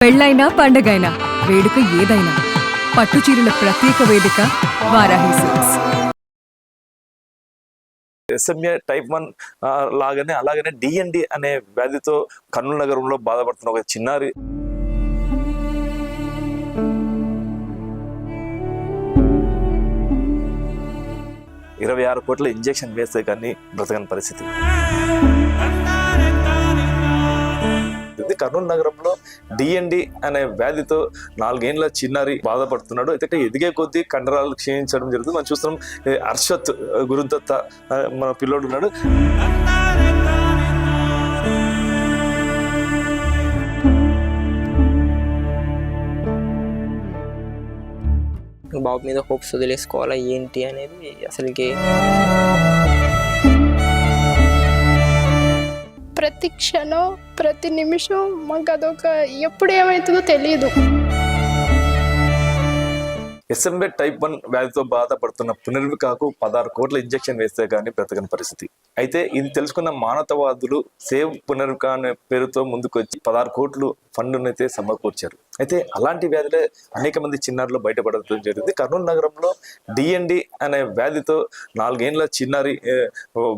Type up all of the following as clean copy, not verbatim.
పెళ్ళైనా పండగైనా వేడుక ఏదైనా పట్టుచీరల ప్రత్యేక వేదిక వారాహి సిల్క్స్. ఎస్ఎంఏ టైప్ 1 అలాగనే డిఎన్డి అనే వ్యాధితో కర్నూలు నగరంలో బాధపడుతున్న ఒక చిన్నారి ₹26 కోట్ల ఇంజెక్షన్ వేస్తే కానీ బ్రతకని పరిస్థితి. కర్నూలు నగరంలో డిఎన్డి అనే వ్యాధితో 4 ఏళ్ల చిన్నారి బాధపడుతున్నాడు. అయితే ఎదిగే కొద్దీ కండరాలు క్షీణించడం జరుగుతుంది. మనం చూస్తున్నాం. హర్షత్ గురుదత్త మన పిల్లోడు ఉన్నాడు. బాబు మీద హోప్స్ వదిలేసుకోవాలా ఏంటి అనేది అసలుకి ప్రతి క్షణం ప్రతి నిమిషం మాకు అదొక ఎప్పుడు ఏమవుతుందో తెలియదు. ఎస్ఎంఏ టైప్ 1 వ్యాధితో బాధపడుతున్న పునర్వికాకు 16 కోట్ల ఇంజెక్షన్ వేస్తే కానీ బ్రతకని పరిస్థితి. అయితే ఇది తెలుసుకున్న మానవతావాదులు సేవ్ పునర్విక అనే పేరుతో ముందుకు వచ్చి 16 కోట్లు ఫండ్నైతే సమకూర్చారు. అయితే అలాంటి వ్యాధులే అనేక మంది చిన్నారులు బయటపడటం జరిగింది. కర్నూలు నగరంలో డిఎన్డి అనే వ్యాధితో 4 ఏళ్ల చిన్నారి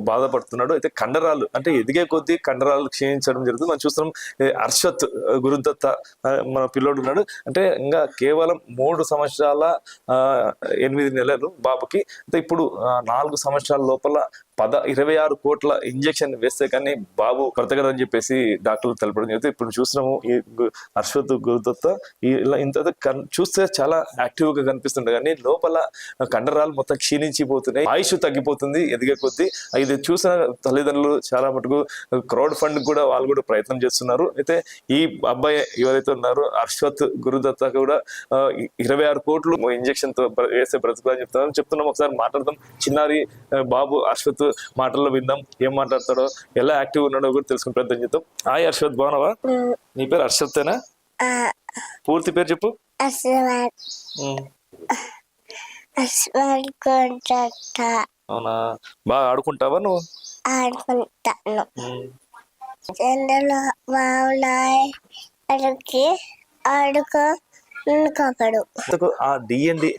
బాధపడుతున్నాడు. అయితే కండరాలు ఎదిగే కొద్దీ కండరాలు క్షీణించడం జరుగుతుంది. మనం చూస్తున్నాం. హర్షత్ గురుదత్త మన పిల్లోడు ఉన్నాడు. ఇంకా కేవలం 3 సంవత్సరాల 8 నెలలు బాబుకి. ఇప్పుడు 4 సంవత్సరాల లోపల 26 కోట్ల ఇంజెక్షన్ వేస్తే కానీ బాబు బ్రతకడని చెప్పేసి డాక్టర్లు తెలపడం జరుగుతుంది. ఇప్పుడు చూస్తున్నాము. ఈ హర్షత్ గురుదత్త ఇలా ఇంత చూస్తే చాలా యాక్టివ్ గా కనిపిస్తుండే కానీ లోపల కండరాలు మొత్తం క్షీణించిపోతున్నాయి. ఆయుష్ తగ్గిపోతుంది ఎదిగే కొద్దీ. ఇది చూసిన తల్లిదండ్రులు చాలా మటుకు క్రౌడ్ ఫండ్ కూడా వాళ్ళు కూడా ప్రయత్నం చేస్తున్నారు. అయితే ఈ అబ్బాయి ఎవరైతే ఉన్నారో హర్షత్ గురుదత్త కూడా 26 కోట్లు ఇంజెక్షన్ తో వేస్తే బ్రతుకులని చెప్తున్నాం. ఒకసారి మాట్లాడదాం. చిన్నారి బాబు హర్షత్ మాటల్లో విందాం. ఏం మాట్లాడతాడో, ఎలా యాక్టివ్ ఉన్నాడో కూడా తెలుసుకుని ప్రయత్నం చేద్దాం. హాయ్ హర్షత్, బాగున్నావా? నీ పేరు హర్షతేనా? పూర్తి పేరు చెప్పు. అవునా? బాగా ఆడుకుంటావా నువ్వు? ఆడుకుంటాను. ఆడుకో. ఆ డిఎన్డి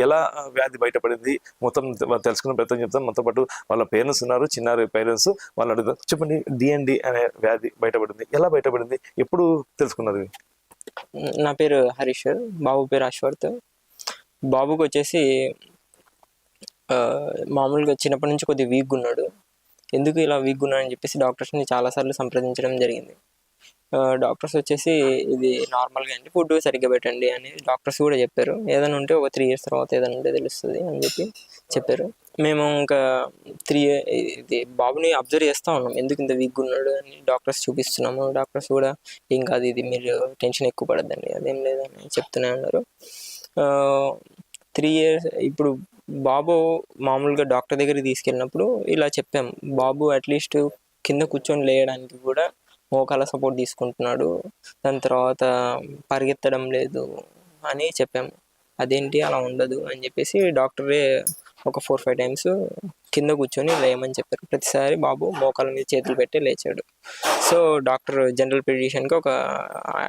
ఎలా వ్యాధి బయటపడింది మొత్తం తెలుసుకున్న ప్రయత్నం చెప్తాం. మొత్తం పాటు వాళ్ళ పేరెంట్స్ ఉన్నారు, చిన్నారి పేరెంట్స్. వాళ్ళు అడుగుతారు. చెప్పండి, డిఎన్డి అనే వ్యాధి బయటపడింది, ఎలా బయటపడింది, ఎప్పుడు తెలుసుకున్నది? నా పేరు హరీష్, బాబు పేరు అశ్వర్త్. బాబుకి వచ్చేసి మామూలుగా చిన్నప్పటి నుంచి కొద్దిగా వీక్గా ఉన్నాడు. ఎందుకు ఇలా వీక్గా ఉన్నాడని చెప్పేసి డాక్టర్స్ని చాలాసార్లు సంప్రదించడం జరిగింది. డాక్టర్స్ వచ్చేసి ఇది నార్మల్గా అండి, ఫుడ్ సరిగ్గా పెట్టండి అని డాక్టర్స్ కూడా చెప్పారు. ఏదైనా ఉంటే ఒక 3 years తర్వాత ఏదైనా ఉంటే తెలుస్తుంది అని చెప్పారు. మేము ఇంకా 3 ఇది బాబుని అబ్జర్వ్ చేస్తూ ఉన్నాం, ఎందుకు ఇంత వీక్గా ఉన్నాడు అని డాక్టర్స్ చూపిస్తున్నాము. డాక్టర్స్ కూడా ఏం కాదు, ఇది మీరు టెన్షన్ ఎక్కువ పడద్దండి, అదేం లేదని చెప్తూనే ఉన్నారు. 3 years ఇప్పుడు బాబు మామూలుగా డాక్టర్ దగ్గరికి తీసుకెళ్ళినప్పుడు ఇలా చెప్పాం, బాబు అట్లీస్ట్ కింద కూర్చొని లేయడానికి కూడా మోకాల సపోర్ట్ తీసుకుంటున్నాడు, దాని తర్వాత పరిగెత్తడం లేదు అని చెప్పాము. అదేంటి అలా ఉండదు అని చెప్పేసి డాక్టరే ఒక 4-5 times కింద కూర్చొని లేయమని చెప్పారు. ప్రతిసారి బాబు మోకాల మీద చేతులు పెట్టి లేచాడు. సో డాక్టర్ జనరల్ పీడియాట్రిషియన్కి ఒక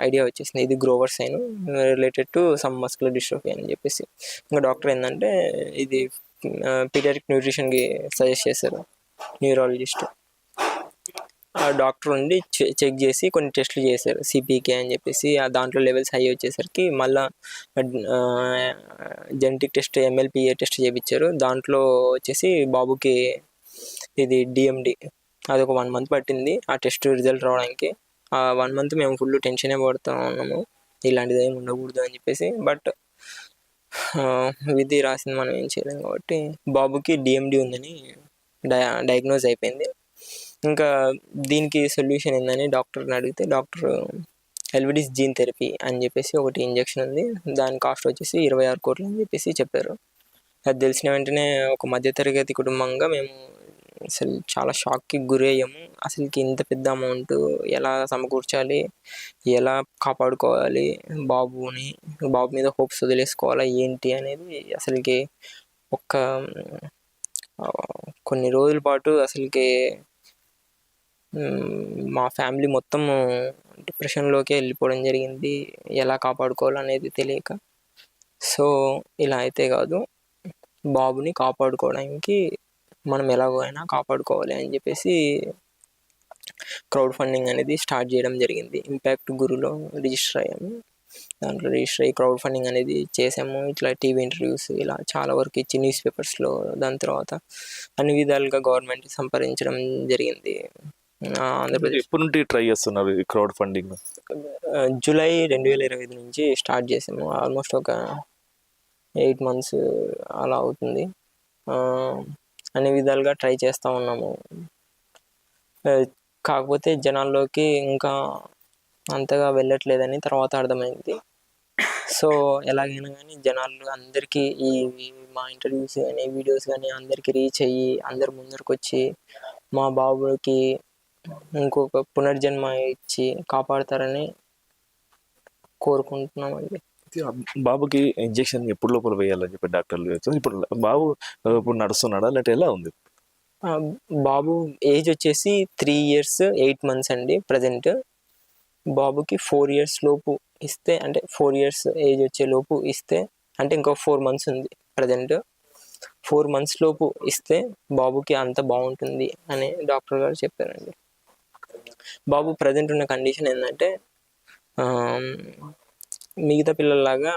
ఐడియా వచ్చేసింది, ఇది Gowers sign related to some muscular dystrophy అని చెప్పేసి. ఇంకా డాక్టర్ ఏంటంటే ఇది పీడియాట్రిక్ న్యూట్రిషన్కి సజెస్ట్ చేశారు, న్యూరాలజిస్ట్. ఆ డాక్టర్ ఉండి చెక్ చేసి కొన్ని టెస్టులు చేశారు, సిపికే అని చెప్పేసి. దాంట్లో లెవెల్స్ హై వచ్చేసరికి మళ్ళీ జెనెటిక్ టెస్ట్ MLPA టెస్ట్ చేయించారు. దాంట్లో వచ్చేసి బాబుకి ఇది డిఎండి. అదొక 1 month పట్టింది ఆ టెస్ట్ రిజల్ట్ రావడానికి. ఆ 1 month మేము ఫుల్ టెన్షనే పడుతూ ఉన్నాము, ఇలాంటిది ఏమి ఉండకూడదు అని చెప్పేసి. బట్ విధి రాసింది, మనం ఏం చేయలేం కాబట్టి బాబుకి డిఎండి ఉందని డయాగ్నోజ్ అయిపోయింది. ఇంకా దీనికి సొల్యూషన్ ఏందని డాక్టర్ని అడిగితే డాక్టర్ ఎల్విడిస్ జీన్ థెరపీ అని చెప్పేసి ఒకటి ఇంజెక్షన్ ఉంది, దాని కాస్ట్ వచ్చేసి 26 కోట్లు అని చెప్పేసి చెప్పారు. అది తెలిసిన వెంటనే ఒక మధ్యతరగతి కుటుంబంగా మేము అసలు చాలా షాక్కి గురి అయ్యాము. అసలుకి ఇంత పెద్ద అమౌంట్ ఎలా సమకూర్చాలి, ఎలా కాపాడుకోవాలి బాబు మీద హోప్స్ వదిలేసుకోవాలా ఏంటి అనేది అసలుకి కొన్ని రోజుల పాటు అసలుకి మా ఫ్యామిలీ మొత్తం డిప్రెషన్లోకి వెళ్ళిపోవడం జరిగింది. ఎలా కాపాడుకోవాలనేది తెలియక. సో ఇలా అయితే కాదు, బాబుని కాపాడుకోవడానికి మనం ఎలాగో అయినా కాపాడుకోవాలి అని చెప్పేసి క్రౌడ్ ఫండింగ్ అనేది స్టార్ట్ చేయడం జరిగింది. ఇంపాక్ట్ గురులో రిజిస్టర్ అయ్యాము. దాంట్లో రిజిస్టర్ అయ్యి క్రౌడ్ ఫండింగ్ అనేది చేసాము. ఇట్లా టీవీ ఇంటర్వ్యూస్ ఇలా చాలా వరకు ఇచ్చి న్యూస్ పేపర్స్లో, దాని తర్వాత అన్ని విధాలుగా గవర్నమెంట్ సంప్రదించడం జరిగింది. ఆంధ్రప్రదేశ్ ఎప్పటి నుండి ట్రై చేస్తున్నారు ఈ క్రౌడ్ ఫండింగ్? జూలై 2025 నుంచి స్టార్ట్ చేసాము. ఆల్మోస్ట్ ఒక 8 months అలా అవుతుంది. అన్ని విధాలుగా ట్రై చేస్తూ ఉన్నాము. కాకపోతే జనాల్లోకి ఇంకా అంతగా వెళ్ళట్లేదని తర్వాత అర్థమైంది. సో ఎలాగైనా కానీ జనాలు అందరికీ ఈ మా ఇంటర్వ్యూస్ కానీ వీడియోస్ కానీ అందరికీ రీచ్ అయ్యి అందరు ముందరికి వచ్చి మా బాబుకి ఇంకొక పునర్జన్మ ఇచ్చి కాపాడతారని కోరుకుంటున్నామండి. బాబుకి ఇంజెక్షన్ ఎప్పుడు లోపల వేయాలని చెప్పి డాక్టర్లు చెప్తారు. ఇప్పుడు బాబు ఇప్పుడు నడుస్తున్నాడా లేకపోతే ఎలా ఉంది? బాబు ఏజ్ వచ్చేసి 3 years 8 months అండి ప్రజెంట్. బాబుకి 4 years లోపు ఇస్తే, అంటే 4 years ఏజ్ వచ్చే లోపు ఇస్తే, అంటే ఇంకో 4 months ఉంది ప్రజెంట్. 4 months లోపు ఇస్తే బాబుకి అంత బాగుంటుంది అని డాక్టర్ గారు చెప్పారండి. బాబు ప్రజెంట్ ఉన్న కండిషన్ ఏంటంటే మిగతా పిల్లల్లాగా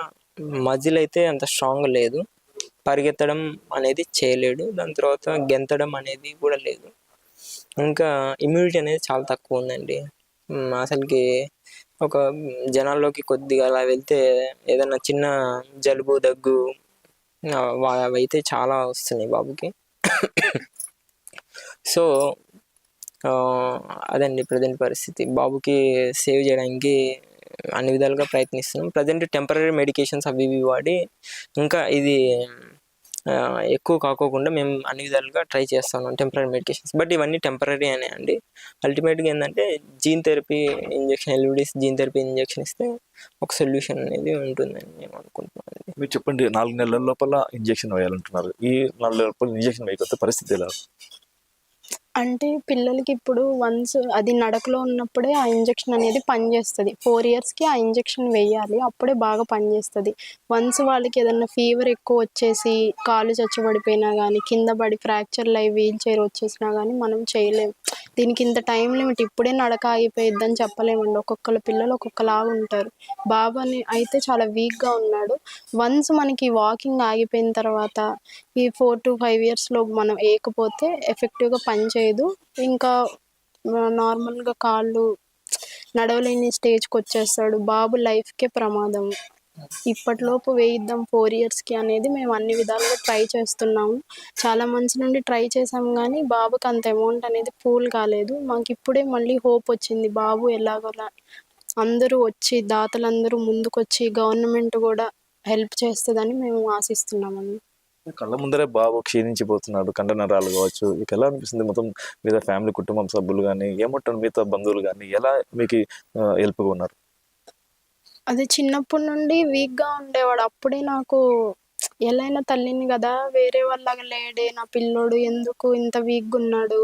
మజిల్ అయితే అంత స్ట్రాంగ్ లేదు, పరిగెత్తడం అనేది చేయలేడు, దాని తర్వాత గెంతడం అనేది కూడా లేదు, ఇంకా ఇమ్యూనిటీ అనేది చాలా తక్కువ ఉందండి. అసలుకి ఒక జనాల్లోకి కొద్దిగా అలా వెళ్తే ఏదైనా చిన్న జలుబు దగ్గు అవైతే చాలా వస్తున్నాయి బాబుకి. సో అదండి ప్రజెంట్ పరిస్థితి. బాబుకి సేవ్ చేయడానికి అన్ని విధాలుగా ప్రయత్నిస్తున్నాం. ప్రజెంట్ టెంపరీ మెడికేషన్స్ అవి ఇవి వాడి ఇంకా ఇది ఎక్కువ కాకోకుండా మేము అన్ని విధాలుగా ట్రై చేస్తున్నాం టెంపరీ మెడికేషన్స్. బట్ ఇవన్నీ టెంపరీ అనే అండి. అల్టిమేట్గా ఏంటంటే జీన్ థెరపీ ఇంజెక్షన్, ఎల్విడిస్ జీన్ థెరపీ ఇంజెక్షన్ ఇస్తే ఒక సొల్యూషన్ అనేది ఉంటుందని మేము అనుకుంటున్నాం. మీరు చెప్పండి, 4 నెలల లోపల ఇంజెక్షన్ వేయాలంటున్నారు. ఈ 4 నెలల లోపల ఇంజెక్షన్ వేయకపోతే పరిస్థితి ఎలా? అంటే పిల్లలకి ఇప్పుడు వన్స్ అది నడకలో ఉన్నప్పుడే ఆ ఇంజెక్షన్ అనేది పనిచేస్తుంది. 4 yearsకి ఆ ఇంజెక్షన్ వేయాలి, అప్పుడే బాగా పనిచేస్తుంది. వన్స్ వాళ్ళకి ఏదన్నా ఫీవర్ ఎక్కువ వచ్చేసి కాలు చచ్చబడిపోయినా కానీ, కింద పడి ఫ్రాక్చర్లు అయ్యి వీల్ చైర్ వచ్చేసినా కానీ మనం చేయలేము. దీనికి ఇంత టైం లిమిట్, ఇప్పుడే నడక ఆగిపోయిద్దని చెప్పలేమండి. ఒక్కొక్కళ్ళ పిల్లలు ఒక్కొక్కలాగా ఉంటారు. బాబు అయితే చాలా వీక్గా ఉన్నాడు. వన్స్ మనకి వాకింగ్ ఆగిపోయిన తర్వాత ఈ 4 to 5 yearsలో మనం వేయకపోతే ఎఫెక్టివ్గా పనిచేయదు. ఇంకా నార్మల్గా కాళ్ళు నడవలేని స్టేజ్కి వచ్చేస్తాడు. బాబు లైఫ్కే ప్రమాదం. ఇప్పటిలోపు వేయిద్దాం 4 yearsకి అనేది మేము అన్ని విధాలుగా ట్రై చేస్తున్నాము. చాలా మంత్స్ నుండి ట్రై చేసాము కానీ బాబుకి అంత అమౌంట్ అనేది పూల్ కాలేదు. మాకు ఇప్పుడే మళ్ళీ హోప్ వచ్చింది. బాబు ఎలాగోలా అందరూ వచ్చి, దాతలందరూ ముందుకొచ్చి గవర్నమెంట్ కూడా హెల్ప్ చేస్తుందని మేము ఆశిస్తున్నామండి. కళ్ళ ముందరే బాబు క్షీణించిపోతున్నాడు, కండ నరాలు కావచ్చు. మీకు ఎలా అనిపిస్తుంది? మొత్తం మీద ఫ్యామిలీ కుటుంబం సభ్యులు కానీ ఏమంటారు, మిగతా బంధువులు కానీ ఎలా మీకు హెల్ప్గా ఉన్నారు? అదే చిన్నప్పటి నుండి వీక్గా ఉండేవాడు. అప్పుడే నాకు ఎలా అయినా తల్లిని కదా, వేరే వాళ్ళలాగా లేడే నా పిల్లోడు, ఎందుకు ఇంత వీక్గా ఉన్నాడు,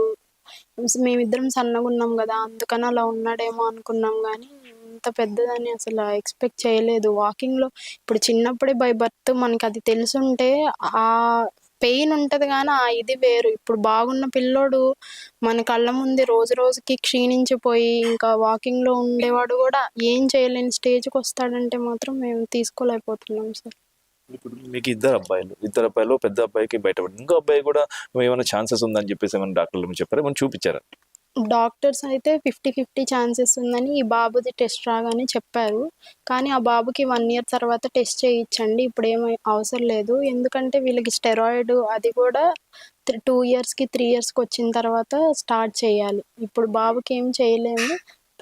మేమిద్దరం సన్నగా ఉన్నాం కదా అందుకని అలా ఉన్నాడేమో అనుకున్నాం కానీ ఇంత పెద్దదని అసలు ఎక్స్పెక్ట్ చేయలేదు. వాకింగ్లో ఇప్పుడు చిన్నప్పుడే బై బర్త్ మనకి అది తెలుసుంటే ఆ పెయిన్ ఉంటుంది కానీ ఆ ఇది వేరు. ఇప్పుడు బాగున్న పిల్లోడు మన కళ్ళ ముందే రోజు రోజుకి క్షీణించిపోయి ఇంకా వాకింగ్లో ఉండేవాడు కూడా ఏం చేయలేని స్టేజ్కి వస్తాడంటే మాత్రం మేము తీసుకోలేకపోతున్నాం సార్. ఇప్పుడు మీకు ఇద్దరు అబ్బాయిలు, పెద్ద అబ్బాయికి బయటపడింది, ఇంకో అబ్బాయి కూడా ఏమైనా ఛాన్సెస్ ఉందని చెప్పేసి ఏమైనా డాక్టర్లు చెప్పారా, ఏమైనా చూపించారా? డాక్టర్స్ అయితే 50-50 ఛాన్సెస్ ఉందని ఈ బాబుది టెస్ట్ రాగానే చెప్పారు. కానీ ఆ బాబుకి 1 year తర్వాత టెస్ట్ చేయించండి, ఇప్పుడు ఏమీ అవసరం లేదు, ఎందుకంటే వీళ్ళకి స్టెరాయిడ్ అది కూడా 2 yearsకి 3 yearsకి వచ్చిన తర్వాత స్టార్ట్ చేయాలి. ఇప్పుడు బాబుకి ఏం చేయలేము,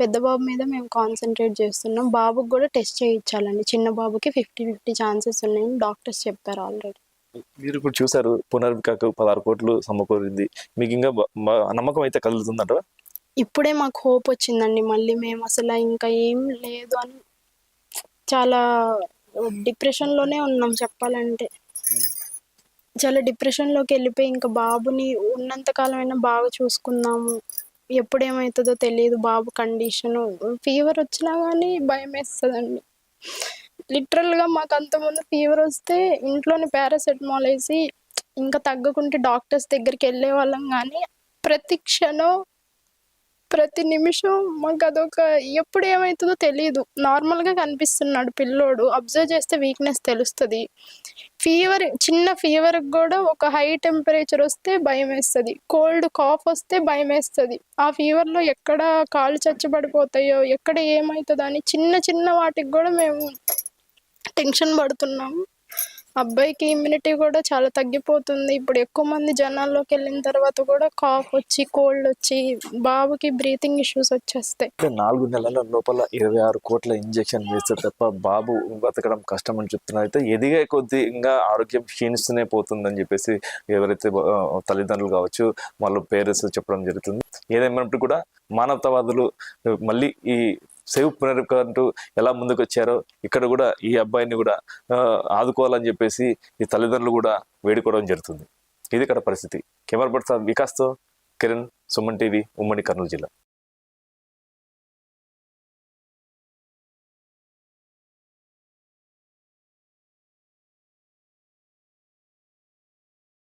పెద్ద బాబు మీద మేము కాన్సన్ట్రేట్ చేస్తున్నాం. బాబుకి కూడా టెస్ట్ చేయించాలండి. చిన్న బాబుకి 50-50 ఛాన్సెస్ ఉన్నాయని డాక్టర్స్ చెప్పారు ఆల్రెడీ. మీరు ఇప్పుడు చూసారు, పునర్వికకు 16 కోట్లు సమకూరింది. మీకు ఇంకా నమ్మకం అయితే కలుగుతుందంట? ఇప్పుడే మాకు హోప్ వచ్చిందండి. మళ్ళీ మేము అసలు ఇంకా ఏం లేదు అని చాలా డిప్రెషన్లోనే ఉన్నాం చెప్పాలంటే. చాలా డిప్రెషన్లోకి వెళ్ళిపోయి ఇంకా బాబుని ఉన్నంతకాలం అయినా బాగా చూసుకుందాము, ఎప్పుడు ఏమవుతుందో తెలియదు బాబు కండిషను. ఫీవర్ వచ్చినా కానీ భయం వేస్తుందండి. లిటరల్గా మాకు అంతకుముందు ఫీవర్ వస్తే ఇంట్లోనే పారాసెటమాల్ వేసి ఇంకా తగ్గకుంటే డాక్టర్స్ దగ్గరికి వెళ్ళే వాళ్ళం. కానీ ప్రతి క్షణం ప్రతి నిమిషం మాకు అదొక ఎప్పుడు ఏమవుతుందో తెలియదు. నార్మల్గా కనిపిస్తున్నాడు పిల్లోడు, అబ్జర్వ్ చేస్తే వీక్నెస్ తెలుస్తుంది. చిన్న ఫీవర్కి కూడా ఒక హై టెంపరేచర్ వస్తే భయం వేస్తుంది, కోల్డ్ కాఫ్ వస్తే భయం వేస్తుంది. ఆ ఫీవర్లో ఎక్కడ కాళ్ళు చచ్చబడిపోతాయో, ఎక్కడ ఏమవుతుందో అని చిన్న చిన్న వాటికి కూడా మేము టెన్షన్ పడుతున్నాము. అబ్బాయికి ఇమ్యూనిటీ కూడా చాలా తగ్గిపోతుంది. ఇప్పుడు ఎక్కువ మంది జనాల్లోకి వెళ్ళిన తర్వాత కూడా కాఫ్ వచ్చి, కోల్డ్ వచ్చి, బాబుకి బ్రీతింగ్ ఇష్యూస్ వచ్చేస్తాయి. 4 నెలల లోపల 26 కోట్ల ఇంజెక్షన్ వేస్తే తప్ప బాబు బతకడం కష్టం అని చెప్తున్నారు. అయితే ఎదిగే కొద్దీ ఇంకా ఆరోగ్యం క్షీణిస్తూనే పోతుందని చెప్పేసి ఎవరైతే తల్లిదండ్రులు కావచ్చు వాళ్ళ పేరెంట్స్ చెప్పడం జరుగుతుంది. ఏదేమైనప్పుడు కూడా మానవతావాదులు మళ్ళీ ఈ సేవ్ పునరుద్ధరణకు ఎలా ముందుకు వచ్చారో ఇక్కడ కూడా ఈ అబ్బాయిని కూడా ఆదుకోవాలని చెప్పేసి ఈ తల్లిదండ్రులు కూడా వేడుకోవడం జరుగుతుంది. ఇది ఇక్కడ పరిస్థితి. కెమెరా పర్సన్ వికాస్తో కిరణ్, సుమన్ టీవీ, ఉమ్మడి కర్నూలు జిల్లా.